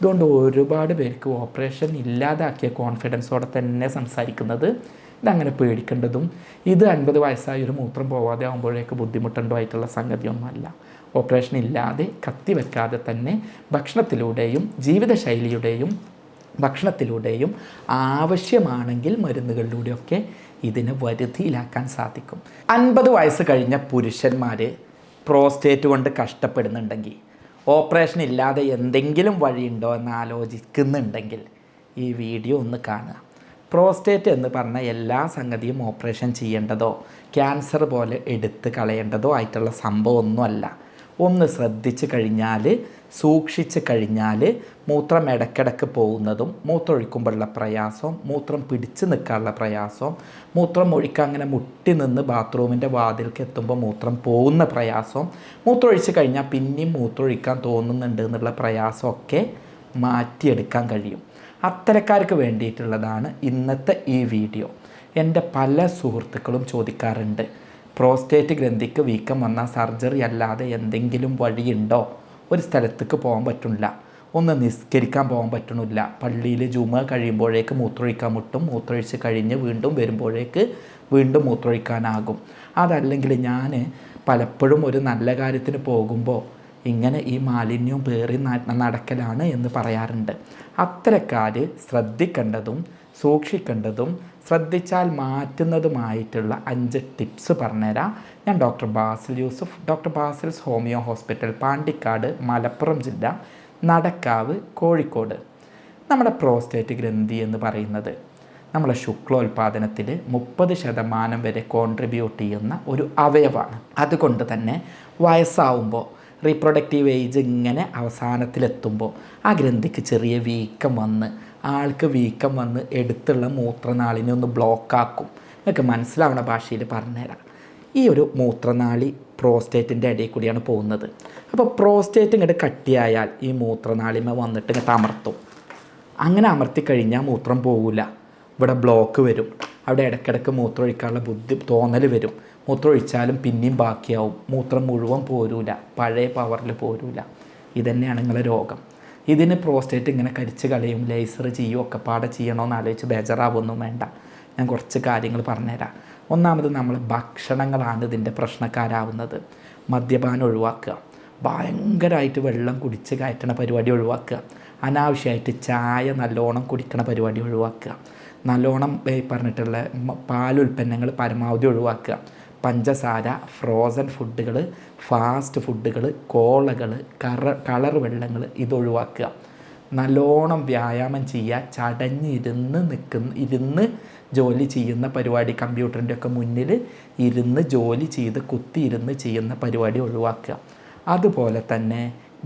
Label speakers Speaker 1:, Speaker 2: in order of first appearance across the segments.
Speaker 1: അതുകൊണ്ട് ഒരുപാട് പേർക്ക് ഓപ്പറേഷൻ ഇല്ലാതാക്കിയ കോൺഫിഡൻസോടെ തന്നെ സംസാരിക്കുന്നത്. ഇതങ്ങനെ പേടിക്കേണ്ടതും ഇത് 50 വയസ്സായ ഒരു മൂത്രം പോവാതെ ആകുമ്പോഴേക്ക് ബുദ്ധിമുട്ടുണ്ടോ ആയിട്ടുള്ള സംഗതിയൊന്നുമല്ല. ഓപ്പറേഷൻ ഇല്ലാതെ കത്തി വെക്കാതെ തന്നെ ഭക്ഷണത്തിലൂടെയും ജീവിതശൈലിയുടെയും ഭക്ഷണത്തിലൂടെയും ആവശ്യമാണെങ്കിൽ മരുന്നുകളിലൂടെയൊക്കെ ഇതിനെ വരുതിയിലാക്കാൻ സാധിക്കും. 50 വയസ്സ് കഴിഞ്ഞ പുരുഷന്മാർ പ്രോസ്റ്റേറ്റ് കൊണ്ട് കഷ്ടപ്പെടുന്നുണ്ടെങ്കിൽ, ഓപ്പറേഷൻ ഇല്ലാതെ എന്തെങ്കിലും വഴിയുണ്ടോ എന്ന് ആലോചിക്കുന്നുണ്ടെങ്കിൽ ഈ വീഡിയോ ഒന്ന് കാണുക. പ്രോസ്റ്റേറ്റ് എന്ന് പറഞ്ഞ എല്ലാ സംഗതിയും ഓപ്പറേഷൻ ചെയ്യേണ്ടതോ ക്യാൻസർ പോലെ എടുത്ത് കളയേണ്ടതോ ആയിട്ടുള്ള സംഭവമൊന്നുമല്ല. ഒന്ന് ശ്രദ്ധിച്ച് കഴിഞ്ഞാൽ, സൂക്ഷിച്ച് കഴിഞ്ഞാൽ മൂത്രം ഇടയ്ക്കിടയ്ക്ക് പോകുന്നതും മൂത്രമൊഴിക്കുമ്പോഴുള്ള പ്രയാസവും മൂത്രം പിടിച്ച് നിൽക്കാനുള്ള പ്രയാസവും മൂത്രം ഒഴിക്കാൻ അങ്ങനെ മുട്ടി നിന്ന് ബാത്റൂമിൻ്റെ വാതിൽക്ക് എത്തുമ്പോൾ മൂത്രം പോകുന്ന പ്രയാസവും മൂത്രമൊഴിച്ച് കഴിഞ്ഞാൽ പിന്നെയും മൂത്രമൊഴിക്കാൻ തോന്നുന്നുണ്ട് എന്നുള്ള പ്രയാസമൊക്കെ മാറ്റിയെടുക്കാൻ കഴിയും. അത്തരക്കാർക്ക് വേണ്ടിയിട്ടുള്ളതാണ് ഇന്നത്തെ ഈ വീഡിയോ. എൻ്റെ പല സുഹൃത്തുക്കളും ചോദിക്കാറുണ്ട്, പ്രോസ്റ്റേറ്റ് ഗ്രന്ഥിക്ക് വീക്കം വന്നാൽ സർജറി അല്ലാതെ എന്തെങ്കിലും വഴിയുണ്ടോ? ഒരു സ്ഥലത്തേക്ക് പോകാൻ പറ്റുന്നില്ല, ഒന്ന് നിസ്കരിക്കാൻ പോകാൻ പറ്റണില്ല, പള്ളിയിൽ ജുമ കഴിയുമ്പോഴേക്ക് മൂത്രമൊഴിക്കാൻ മുട്ടും, മൂത്രമൊഴിച്ച് കഴിഞ്ഞ് വീണ്ടും വരുമ്പോഴേക്ക് വീണ്ടും മൂത്രമൊഴിക്കാനാകും. അതല്ലെങ്കിൽ ഞാൻ പലപ്പോഴും ഒരു നല്ല കാര്യത്തിന് പോകുമ്പോൾ ഇങ്ങനെ ഈ മാലിന്യവും പേറി നടക്കലാണ് എന്ന് പറയാറുണ്ട്. അത്തരക്കാർ ശ്രദ്ധിക്കേണ്ടതും സൂക്ഷിക്കേണ്ടതും ശ്രദ്ധിച്ചാൽ മാറ്റുന്നതുമായിട്ടുള്ള 5 ടിപ്സ് പറഞ്ഞുതരാം. ഞാൻ doctor Basil Yusuf, doctor Basil's homeo hospital, Pandikkad, Malappuram ജില്ല, നടക്കാവ്, കോഴിക്കോട്. നമ്മുടെ പ്രോസ്റ്റേറ്റ് ഗ്രന്ഥി എന്ന് പറയുന്നത് നമ്മളെ ശുക്ലോൽപാദനത്തിൽ 30% വരെ കോൺട്രിബ്യൂട്ട് ചെയ്യുന്ന ഒരു അവയവമാണ്. അതുകൊണ്ട് തന്നെ വയസ്സാവുമ്പോൾ റീപ്രൊഡക്റ്റീവ് ഏജ് ഇങ്ങനെ അവസാനത്തിലെത്തുമ്പോൾ ആ ഗ്രന്ഥിക്ക് ചെറിയ വീക്കം വന്ന് വീക്കം വന്ന് എടുത്തുള്ള മൂത്രനാളിനെ ഒന്ന് ബ്ലോക്കാക്കും. നിങ്ങൾക്ക് മനസ്സിലാവുന്ന ഭാഷയിൽ പറഞ്ഞുതരാം. ഈ ഒരു മൂത്രനാളി പ്രോസ്റ്റേറ്റിൻ്റെ ഇടയിൽ കൂടിയാണ് പോകുന്നത്. അപ്പോൾ പ്രോസ്റ്റേറ്റ് ഇങ്ങോട്ട് കട്ടിയായാൽ ഈ മൂത്രനാളിമ വന്നിട്ട് ഇങ്ങോട്ട് അമർത്തും. അങ്ങനെ അമർത്തി കഴിഞ്ഞാൽ മൂത്രം പോകില്ല, ഇവിടെ ബ്ലോക്ക് വരും. അവിടെ ഇടയ്ക്കിടയ്ക്ക് മൂത്രമൊഴിക്കാനുള്ള തോന്നൽ വരും. മൂത്രമൊഴിച്ചാലും പിന്നെയും ബാക്കിയാവും, മൂത്രം മുഴുവൻ പോരൂല, പഴയ പവറിൽ പോരൂല. ഇതന്നെയാണ് നിങ്ങളുടെ രോഗം. ഇതിന് പ്രോസ്റ്റേറ്റ് ഇങ്ങനെ കരിച്ച് കളയും, ലേസർ ചെയ്യും, ഒക്കെ പാടെ ചെയ്യണമെന്ന് ആലോചിച്ച് ബേജാറാവൊന്നും വേണ്ട. ഞാൻ കുറച്ച് കാര്യങ്ങൾ പറഞ്ഞുതരാം. ഒന്നാമത് നമ്മൾ ഭക്ഷണങ്ങളാണ് ഇതിൻ്റെ പ്രശ്നക്കാരാവുന്നത്. മദ്യപാനം ഒഴിവാക്കുക, ഭയങ്കരമായിട്ട് വെള്ളം കുടിച്ച് കയറ്റണ പരിപാടി ഒഴിവാക്കുക, അനാവശ്യമായിട്ട് ചായ നല്ലോണം കുടിക്കണ പരിപാടി ഒഴിവാക്കുക, നല്ലോണം പറഞ്ഞിട്ടുള്ള പാലുൽപ്പന്നങ്ങൾ പരമാവധി ഒഴിവാക്കുക, പഞ്ചസാര, ഫ്രോസൺ ഫുഡുകൾ, ഫാസ്റ്റ് ഫുഡുകൾ, കോളകൾ, കളർ വെള്ളങ്ങൾ ഇതൊഴിവാക്കുക. നല്ലോണം വ്യായാമം ചെയ്യുക, ഇരുന്ന് ജോലി ചെയ്യുന്ന പരിപാടി, കമ്പ്യൂട്ടറിൻ്റെ ഒക്കെ മുന്നിൽ ഇരുന്ന് ജോലി ചെയ്ത് കുത്തിയിരുന്ന് ചെയ്യുന്ന പരിപാടി ഒഴിവാക്കുക. അതുപോലെ തന്നെ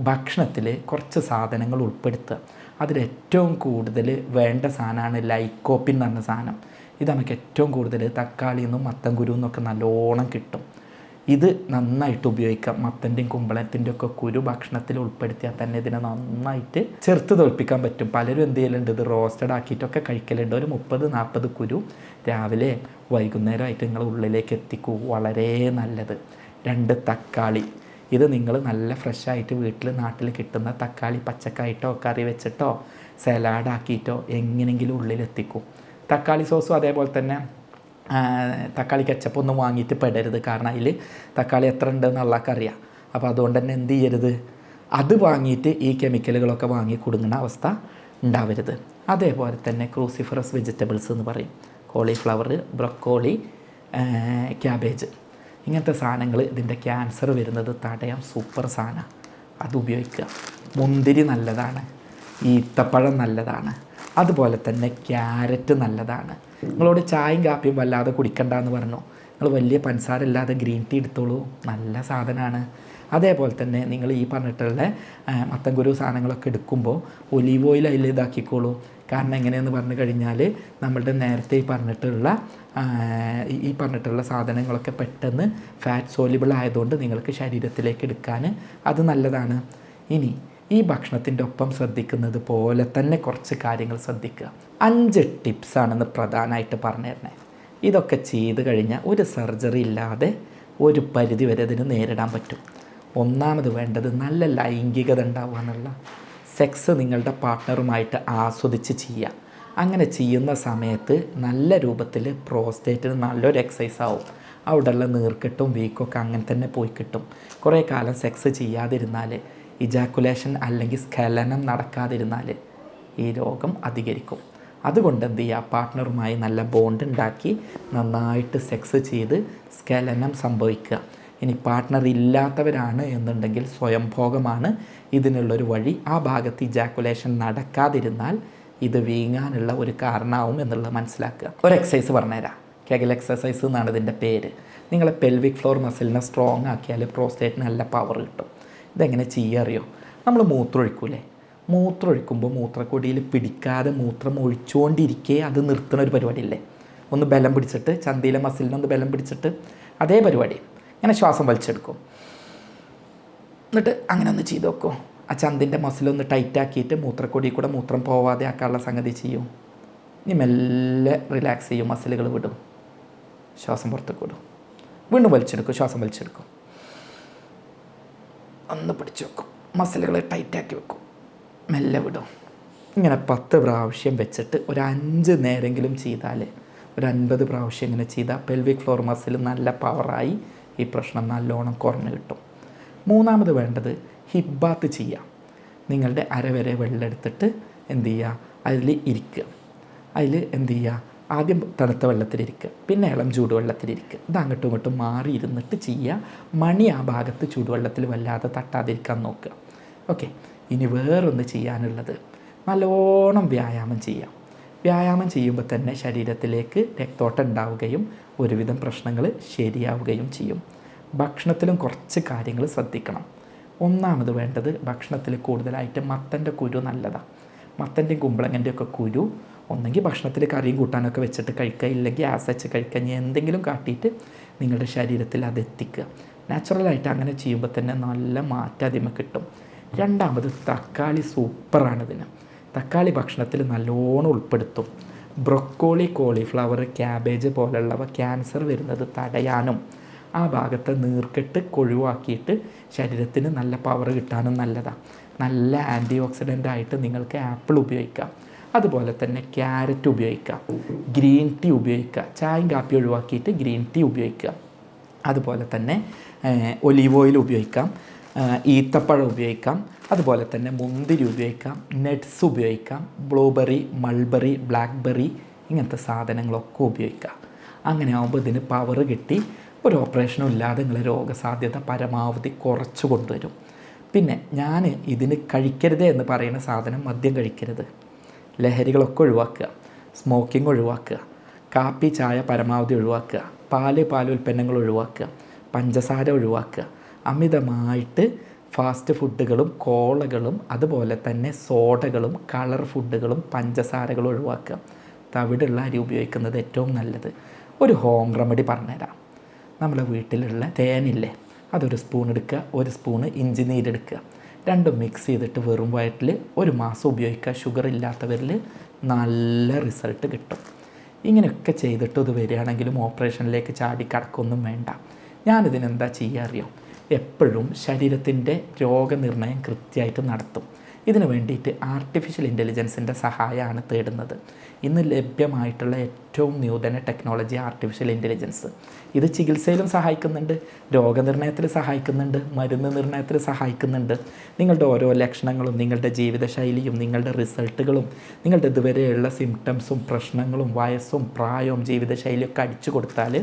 Speaker 1: ഭക്ഷണത്തിൽ കുറച്ച് സാധനങ്ങൾ ഉൾപ്പെടുത്തുക. അതിലേറ്റവും കൂടുതൽ വേണ്ട സാധനമാണ് ലൈക്കോപ്പിൻ എന്ന് പറഞ്ഞ സാധനം. ഇത് നമുക്ക് ഏറ്റവും കൂടുതൽ തക്കാളിയിൽ നിന്നും മത്തൻകുരു എന്നൊക്കെ നല്ലോണം കിട്ടും. ഇത് നന്നായിട്ട് ഉപയോഗിക്കാം. മത്തൻ്റെയും കുമ്പളത്തിൻ്റെ ഒക്കെ കുരു ഭക്ഷണത്തിൽ ഉൾപ്പെടുത്തിയാൽ തന്നെ ഇതിനെ നന്നായിട്ട് ചെറുത്ത് തോൽപ്പിക്കാൻ പറ്റും. പലരും എന്ത് ചെയ്യലുണ്ട്, ഇത് റോസ്റ്റഡ് ആക്കിയിട്ടൊക്കെ കഴിക്കലുണ്ട്. ഒരു 30-40 കുരു രാവിലെ വൈകുന്നേരമായിട്ട് നിങ്ങൾ ഉള്ളിലേക്ക് എത്തിക്കൂ, വളരെ നല്ലത്. 2 തക്കാളി, ഇത് നിങ്ങൾ നല്ല ഫ്രഷായിട്ട് വീട്ടിൽ നാട്ടിൽ കിട്ടുന്ന തക്കാളി പച്ചക്കായിട്ടോ കറി വെച്ചിട്ടോ സലാഡാക്കിയിട്ടോ എങ്ങനെയെങ്കിലും ഉള്ളിലെത്തിക്കും. തക്കാളി സോസും അതേപോലെ തന്നെ തക്കാളി കെച്ചപ്പൊന്നും വാങ്ങിയിട്ട് പെടരുത്. കാരണം അതിൽ തക്കാളി എത്ര ഉണ്ടെന്ന് അള്ളാഹ്ക്കറിയാം. അപ്പോൾ അതുകൊണ്ട് തന്നെ എന്ത് ചെയ്യരുത്, അത് വാങ്ങിയിട്ട് ഈ കെമിക്കലുകളൊക്കെ വാങ്ങി കുടുങ്ങുന്ന അവസ്ഥ ഉണ്ടാവരുത്. അതേപോലെ തന്നെ ക്രൂസിഫറസ് വെജിറ്റബിൾസ് എന്ന് പറയും. കോളിഫ്ലവർ, ബ്രൊക്കോളി, ക്യാബേജ്, ഇങ്ങനത്തെ സാധനങ്ങൾ ഇതിൻ്റെ ക്യാൻസർ വരുന്നത് തടയാൻ സൂപ്പർ സാധനമാണ്. അത് ഉപയോഗിക്കുക. മുന്തിരി നല്ലതാണ്, ഈത്തപ്പഴം നല്ലതാണ്, അതുപോലെ തന്നെ ക്യാരറ്റ് നല്ലതാണ്. നിങ്ങളോട് ചായയും കാപ്പിയും വല്ലാതെ കുടിക്കണ്ടെന്ന് പറഞ്ഞു, നിങ്ങൾ വലിയ പഞ്ചസാര ഇല്ലാതെ ഗ്രീൻ ടീ എടുത്തോളൂ, നല്ല സാധനമാണ്. അതേപോലെ തന്നെ നിങ്ങൾ ഈ പറഞ്ഞിട്ടുള്ള മത്തൻകുരു സാധനങ്ങളൊക്കെ എടുക്കുമ്പോൾ ഒലീവ് ഓയിൽ അതിൽ ഇതാക്കിക്കോളൂ. കാരണം എങ്ങനെയെന്ന് പറഞ്ഞു കഴിഞ്ഞാൽ നമ്മളുടെ നേരത്തെ ഈ പറഞ്ഞിട്ടുള്ള സാധനങ്ങളൊക്കെ പെട്ടെന്ന് ഫാറ്റ് സോലിബിൾ ആയതുകൊണ്ട് നിങ്ങൾക്ക് ശരീരത്തിലേക്ക് എടുക്കാൻ അത് നല്ലതാണ്. ഇനി ഈ ഭക്ഷണത്തിൻ്റെ ഒപ്പം ശ്രദ്ധിക്കുന്നത് പോലെ തന്നെ കുറച്ച് കാര്യങ്ങൾ ശ്രദ്ധിക്കുക. 5 ടിപ്സാണെന്ന് പ്രധാനമായിട്ട് പറഞ്ഞു തരണേ. ഇതൊക്കെ ചെയ്ത് കഴിഞ്ഞാൽ ഒരു സർജറി ഇല്ലാതെ ഒരു പരിധി വരെ ഇതിന് നേരിടാൻ പറ്റും. ഒന്നാമത് വേണ്ടത് നല്ല ലൈംഗികത ഉണ്ടാവുക എന്നുള്ള സെക്സ് നിങ്ങളുടെ പാർട്ട്ണറുമായിട്ട് ആസ്വദിച്ച് ചെയ്യുക. അങ്ങനെ ചെയ്യുന്ന സമയത്ത് നല്ല രൂപത്തിൽ പ്രോസ്റ്റേറ്റിന് നല്ലൊരു എക്സസൈസ് ആവും. അവിടെയുള്ള നീർക്കെട്ടും വീക്കൊക്കെ അങ്ങനെ തന്നെ പോയി കിട്ടും. കുറേ കാലം സെക്സ് ചെയ്യാതിരുന്നാൽ, ഇജാക്കുലേഷൻ അല്ലെങ്കിൽ സ്ഖലനം നടക്കാതിരുന്നാൽ ഈ രോഗം അധികരിക്കും. അതുകൊണ്ട് എന്ത് ചെയ്യുക, പാർട്ട്ണറുമായി നല്ല ബോണ്ട് ഉണ്ടാക്കി നന്നായിട്ട് സെക്സ് ചെയ്ത് സ്ഖലനം സംഭവിക്കുക. ഇനി പാർട്ട്ണർ ഇല്ലാത്തവരാണ് എന്നുണ്ടെങ്കിൽ സ്വയംഭോഗമാണ് ഇതിനുള്ളൊരു വഴി. ആ ഭാഗത്ത് ഇജാക്കുലേഷൻ നടക്കാതിരുന്നാൽ ഇത് വീങ്ങാനുള്ള ഒരു കാരണമാവും എന്നുള്ളത് മനസ്സിലാക്കുക. ഒരു എക്സസൈസ് പറഞ്ഞുതരാം. കെഗൽ എക്സസൈസ് എന്നാണ് ഇതിൻ്റെ പേര്. നിങ്ങളെ പെൽവിക് ഫ്ലോർ മസിലിനെ സ്ട്രോങ് ആക്കിയാൽ പ്രോസ്റ്റേറ്റിന് നല്ല പവർ കിട്ടും. ഇതെങ്ങനെ ചെയ്യുക അറിയോ? നമ്മൾ മൂത്രമൊഴിക്കൂലേ, മൂത്രമൊഴിക്കുമ്പോൾ മൂത്രക്കൊടിയിൽ പിടിക്കാതെ മൂത്രം ഒഴിച്ചുകൊണ്ടിരിക്കേ അത് നിർത്തുന്ന ഒരു പരിപാടിയില്ലേ, ഒന്ന് ബലം പിടിച്ചിട്ട്, ചന്തിയിലെ മസിലിനൊന്ന് ബലം പിടിച്ചിട്ട്, അതേ പരിപാടി. ഇങ്ങനെ ശ്വാസം വലിച്ചെടുക്കും. എന്നിട്ട് അങ്ങനെ ഒന്ന് ചെയ്ത് നോക്കും. ആ ചന്തിൻ്റെ മസിലൊന്ന് ടൈറ്റാക്കിയിട്ട് മൂത്രക്കൊടി കൂടെ മൂത്രം പോവാതെ ആക്കാനുള്ള സംഗതി ചെയ്യും. ഇനി മെല്ലെ റിലാക്സ് ചെയ്യും, മസിലുകൾ വിടും, ശ്വാസം പുറത്തേക്ക് വിടും, വീണ്ടും വലിച്ചെടുക്കും, ശ്വാസം വലിച്ചെടുക്കും, ഒന്ന് പിടിച്ചു വെക്കും, മസിലുകൾ ടൈറ്റാക്കി വെക്കും, മെല്ലെ വിടും. ഇങ്ങനെ 10 പ്രാവശ്യം വെച്ചിട്ട് ഒരു 5 നേരെങ്കിലും ചെയ്താൽ, ഒരു 50 പ്രാവശ്യം ഇങ്ങനെ ചെയ്താൽ പെൽവിക് ഫ്ലോർ മസിൽ നല്ല പവറായി ഈ പ്രശ്നം നല്ലോണം കുറഞ്ഞു കിട്ടും. മൂന്നാമത് വേണ്ടത് ഹിപ്പ് ബാത്ത് ചെയ്യുക. നിങ്ങളുടെ അരവരെ വെള്ളം എടുത്തിട്ട് എന്ത് ചെയ്യുക, അതിൽ ഇരിക്കുക. അതിൽ എന്ത് ചെയ്യുക, ആദ്യം തണുത്ത വെള്ളത്തിലിരിക്കുക, പിന്നെ ഇളം ചൂടുവെള്ളത്തിലിരിക്കുക. ഇത് അങ്ങോട്ടും ഇങ്ങോട്ടും മാറി ഇരുന്നിട്ട് ചെയ്യുക. മണി ആ ഭാഗത്ത് ചൂടുവെള്ളത്തിൽ വല്ലാതെ തട്ടാതിരിക്കാൻ നോക്കുക. ഓക്കെ. ഇനി വേറൊന്ന് ചെയ്യാനുള്ളത്, നല്ലോണം വ്യായാമം ചെയ്യാം. വ്യായാമം ചെയ്യുമ്പോൾ തന്നെ ശരീരത്തിലേക്ക് രക്തോട്ടം ഉണ്ടാവുകയും ഒരുവിധം പ്രശ്നങ്ങൾ ശരിയാവുകയും ചെയ്യും. ഭക്ഷണത്തിലും കുറച്ച് കാര്യങ്ങൾ ശ്രദ്ധിക്കണം. ഒന്നാമത് വേണ്ടത്, ഭക്ഷണത്തിൽ കൂടുതലായിട്ട് മത്തൻ്റെ കുരു നല്ലതാണ്. മത്തൻ്റെയും കുമ്പളങ്ങൻ്റെയും ഒക്കെ കുരു ഒന്നെങ്കിൽ ഭക്ഷണത്തിൽ കറിയും കൂട്ടാനൊക്കെ വെച്ചിട്ട് കഴിക്കുക, ഇല്ലെങ്കിൽ ആസച്ച് കഴിക്കുക. ഇനി എന്തെങ്കിലും കാട്ടിയിട്ട് നിങ്ങളുടെ ശരീരത്തിൽ അത് എത്തിക്കുക. നാച്ചുറലായിട്ട് അങ്ങനെ ചെയ്യുമ്പോൾ തന്നെ നല്ല മാറ്റം അതിമ കിട്ടും. രണ്ടാമത്, തക്കാളി സൂപ്പറാണിതിന്. തക്കാളി ഭക്ഷണത്തിൽ നല്ലോണം ഉൾപ്പെടുത്തും. ബ്രൊക്കോളി, കോളിഫ്ലവർ, ക്യാബേജ് പോലുള്ളവ ക്യാൻസർ വരുന്നത് തടയാനും ആ ഭാഗത്തെ നീർക്കെട്ട് ഒഴിവാക്കിയിട്ട് ശരീരത്തിന് നല്ല പവർ കിട്ടാനും നല്ലതാണ്. നല്ല ആൻറ്റി ഓക്സിഡൻ്റ് ആയിട്ട് നിങ്ങൾക്ക് ആപ്പിൾ ഉപയോഗിക്കാം. അതുപോലെ തന്നെ ക്യാരറ്റ് ഉപയോഗിക്കാം, ഗ്രീൻ ടീ ഉപയോഗിക്കുക. ചായയും കാപ്പി ഒഴിവാക്കിയിട്ട് ഗ്രീൻ ടീ ഉപയോഗിക്കുക. അതുപോലെ തന്നെ ഒലീവ് ഓയിൽ ഉപയോഗിക്കാം, ഈത്തപ്പഴം ഉപയോഗിക്കാം, അതുപോലെ തന്നെ മുന്തിരി ഉപയോഗിക്കാം, നട്ട്സ് ഉപയോഗിക്കാം, ബ്ലൂബെറി, മൾബെറി, ബ്ലാക്ക്ബെറി ഇങ്ങനത്തെ സാധനങ്ങളൊക്കെ ഉപയോഗിക്കാം. അങ്ങനെ ആകുമ്പോൾ ഇതിന് പവർ കിട്ടി ഒരു ഓപ്പറേഷനും ഇല്ലാതെ നിങ്ങളെ രോഗസാധ്യത പരമാവധി കുറച്ച് കൊണ്ടുവരും. പിന്നെ ഞാൻ ഇതിന് കഴിക്കരുത് എന്ന് പറയുന്ന സാധനം, മദ്യം കഴിക്കരുത്, ലഹരികളൊക്കെ ഒഴിവാക്കുക, സ്മോക്കിംഗ് ഒഴിവാക്കുക, കാപ്പി ചായ പരമാവധി ഒഴിവാക്കുക, പാലുൽപ്പന്നങ്ങൾ ഒഴിവാക്കുക, പഞ്ചസാര ഒഴിവാക്കുക, അമിതമായിട്ട് ഫാസ്റ്റ് ഫുഡുകളും കോളകളും അതുപോലെ തന്നെ സോഡകളും കളർ ഫുഡുകളും പഞ്ചസാരകളും ഒഴിവാക്കുക. തവിടുള്ള അരി ഉപയോഗിക്കുന്നത് ഏറ്റവും നല്ലത്. ഒരു ഹോം റെമഡി പറഞ്ഞുതരാം. നമ്മളെ വീട്ടിലുള്ള തേനില്ലേ, അതൊരു സ്പൂൺ എടുക്കുക, ഒരു സ്പൂണ് ഇഞ്ചി നീരെടുക്കുക, രണ്ടും മിക്സ് ചെയ്തിട്ട് വെറും വയറ്റിൽ 1 മാസം ഉപയോഗിക്കുക. ഷുഗർ ഇല്ലാത്തവരിൽ നല്ല റിസൾട്ട് കിട്ടും. ഇങ്ങനെയൊക്കെ ചെയ്തിട്ട് ഇത് വരികയാണെങ്കിലും ഓപ്പറേഷനിലേക്ക് ചാടി കടക്കൊന്നും വേണ്ട. ഞാനിതിനെന്താ ചെയ്യുക അറിയോ? എപ്പോഴും ശരീരത്തിൻ്റെ രോഗനിർണയം കൃത്യമായിട്ട് നടത്തും. ഇതിനു വേണ്ടിയിട്ട് ആർട്ടിഫിഷ്യൽ ഇൻ്റലിജൻസിൻ്റെ സഹായമാണ് തേടുന്നത്. ഇന്ന് ലഭ്യമായിട്ടുള്ള ഏറ്റവും നൂതന ടെക്നോളജി ആർട്ടിഫിഷ്യൽ ഇൻ്റലിജൻസ്. ഇത് ചികിത്സയിലും സഹായിക്കുന്നുണ്ട്, രോഗനിർണയത്തിൽ സഹായിക്കുന്നുണ്ട്, മരുന്ന് നിർണയത്തിൽ സഹായിക്കുന്നുണ്ട്. നിങ്ങളുടെ ഓരോ ലക്ഷണങ്ങളും നിങ്ങളുടെ ജീവിതശൈലിയും നിങ്ങളുടെ റിസൾട്ടുകളും നിങ്ങളുടെ ഇതുവരെയുള്ള സിംറ്റംസും പ്രശ്നങ്ങളും വയസ്സും പ്രായവും ജീവിതശൈലിയൊക്കെ അടിച്ചു കൊടുത്താൽ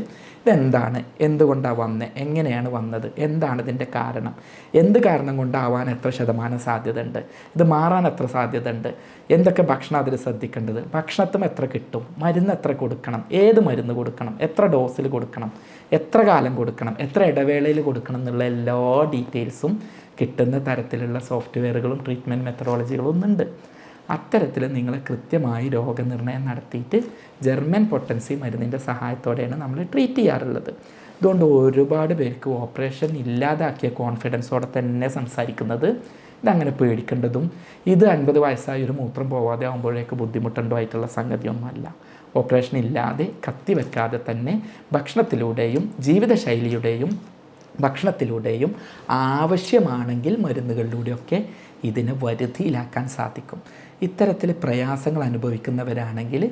Speaker 1: ഇതെന്താണ്, എന്തുകൊണ്ടാണ് വന്നത്, എങ്ങനെയാണ് വന്നത്, എന്താണ് ഇതിൻ്റെ കാരണം, എന്ത് കാരണം കൊണ്ടാവാൻ എത്ര ശതമാനം സാധ്യത ഉണ്ട്, ഇത് മാറാൻ എത്ര സാധ്യത ഉണ്ട്, എന്തൊക്കെ ഭക്ഷണം അതിൽ ശ്രദ്ധിക്കേണ്ടത്, ഭക്ഷണത്തും എത്ര കിട്ടും, മരുന്ന് എത്ര കൊടുക്കണം, ഏത് മരുന്ന് കൊടുക്കണം, എത്ര ഡോസിൽ കൊടുക്കണം, എത്ര കാലം കൊടുക്കണം, എത്ര ഇടവേളയിൽ കൊടുക്കണം എന്നുള്ള എല്ലാ ഡീറ്റെയിൽസും കിട്ടുന്ന തരത്തിലുള്ള സോഫ്റ്റ്വെയറുകളും ട്രീറ്റ്മെൻറ്റ് മെത്തഡോളജികളും ഒന്നുണ്ട്. അത്തരത്തിൽ നിങ്ങൾ കൃത്യമായി രോഗനിർണയം നടത്തിയിട്ട് ജർമ്മൻ പൊട്ടൻസി മരുന്നിൻ്റെ സഹായത്തോടെയാണ് നമ്മൾ ട്രീറ്റ് ചെയ്യാറുള്ളത്. അതുകൊണ്ട് ഒരുപാട് പേർക്ക് ഓപ്പറേഷൻ ഇല്ലാതാക്കിയ കോൺഫിഡൻസോടെ തന്നെ സംസാരിക്കുന്നത്. ഇതങ്ങനെ പേടിക്കേണ്ടതും ഇത് 50 വയസ്സായ ഒരു മൂത്രം പോവാതെ ആകുമ്പോഴേക്ക് ബുദ്ധിമുട്ടുണ്ടോ ആയിട്ടുള്ള സംഗതിയൊന്നുമല്ല. ഓപ്പറേഷൻ ഇല്ലാതെ കത്തി വെക്കാതെ തന്നെ ഭക്ഷണത്തിലൂടെയും ജീവിതശൈലിയുടെയും ഭക്ഷണത്തിലൂടെയും ആവശ്യമാണെങ്കിൽ മരുന്നുകളിലൂടെയൊക്കെ ഇതിനെ വരുതിയിലാക്കാൻ സാധിക്കും. ഇത്തരത്തിൽ പ്രയാസങ്ങൾ അനുഭവിക്കുന്നവരാണെങ്കിൽ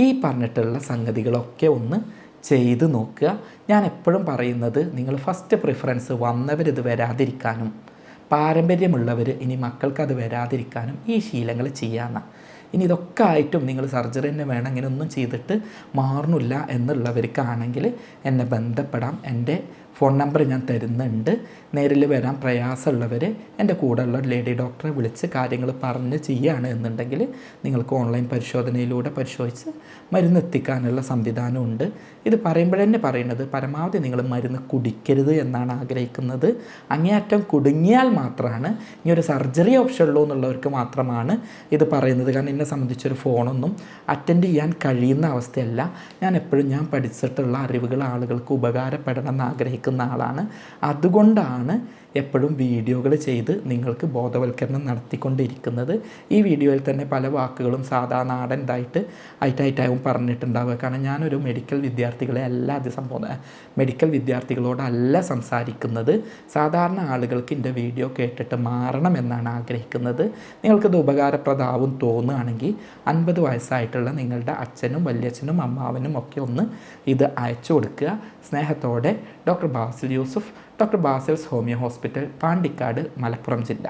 Speaker 1: ഈ പറഞ്ഞിട്ടുള്ള സംഗതികളൊക്കെ ഒന്ന് ചെയ്ത് നോക്കുക. ഞാൻ എപ്പോഴും പറയുന്നത്, നിങ്ങൾ ഫസ്റ്റ് പ്രിഫറൻസ് വന്നവരിത് വരാതിരിക്കാനും പാരമ്പര്യമുള്ളവർ ഇനി മക്കൾക്കത് വരാതിരിക്കാനും ഈ ശീലങ്ങൾ ചെയ്യാമെന്നാണ്. ഇനി ഇതൊക്കെ ആയിട്ടും നിങ്ങൾ സർജറി തന്നെ വേണം, ഇങ്ങനെയൊന്നും ചെയ്തിട്ട് മാറുന്നില്ല എന്നുള്ളവർക്കാണെങ്കിൽ എന്നെ ബന്ധപ്പെടാം. എൻ്റെ ഫോൺ നമ്പർ ഞാൻ തരുന്നുണ്ട്. നേരിൽ വരാൻ പ്രയാസമുള്ളവർ എൻ്റെ കൂടെയുള്ള ലേഡി ഡോക്ടറെ വിളിച്ച് കാര്യങ്ങൾ പറഞ്ഞ് ചെയ്യുകയാണ് എന്നുണ്ടെങ്കിൽ നിങ്ങൾക്ക് ഓൺലൈൻ പരിശോധനയിലൂടെ പരിശോധിച്ച് മരുന്ന് എത്തിക്കാനുള്ള സംവിധാനമുണ്ട്. ഇത് പറയുമ്പോഴന്നെ പറയുന്നത്, പരമാവധി നിങ്ങൾ മരുന്ന് കുടിക്കരുത് എന്നാണ് ആഗ്രഹിക്കുന്നത്. അങ്ങേയറ്റം കുടുങ്ങിയാൽ മാത്രമാണ് ഇനി ഒരു സർജറി ഓപ്ഷൻ ഉള്ളൂ എന്നുള്ളവർക്ക് മാത്രമാണ് ഇത് പറയുന്നത്. കാരണം എന്നെ സംബന്ധിച്ചൊരു ഫോണൊന്നും അറ്റൻഡ് ചെയ്യാൻ കഴിയുന്ന അവസ്ഥയല്ല. ഞാൻ എപ്പോഴും ഞാൻ പഠിച്ചിട്ടുള്ള അറിവുകൾ ആളുകൾക്ക് ഉപകാരപ്പെടണം എന്ന് ആഗ്രഹിക്കുന്ന ആളാണ്. അതുകൊണ്ടാണ് എപ്പോഴും വീഡിയോകൾ ചെയ്ത് നിങ്ങൾക്ക് ബോധവൽക്കരണം നടത്തിക്കൊണ്ടിരിക്കുന്നത്. ഈ വീഡിയോയിൽ തന്നെ പല വാക്കുകളും സാധാ നാടൻ ആയിട്ടാവും പറഞ്ഞിട്ടുണ്ടാവുക. കാരണം ഞാനൊരു മെഡിക്കൽ വിദ്യാർത്ഥികളോടല്ല സംസാരിക്കുന്നത്. സാധാരണ ആളുകൾക്ക് എൻ്റെ വീഡിയോ കേട്ടിട്ട് മാറണമെന്നാണ് ആഗ്രഹിക്കുന്നത്. നിങ്ങൾക്കിത് ഉപകാരപ്രദമാവും തോന്നുകയാണെങ്കിൽ 50 വയസ്സായിട്ടുള്ള നിങ്ങളുടെ അച്ഛനും വല്യച്ഛനും അമ്മാവനും ഒക്കെ ഒന്ന് ഇത് അയച്ചു കൊടുക്കുക. സ്നേഹത്തോടെ doctor Basil Yusuf, doctor Basil's homeo hospital, Pandikkad, Malappuram ജില്ല.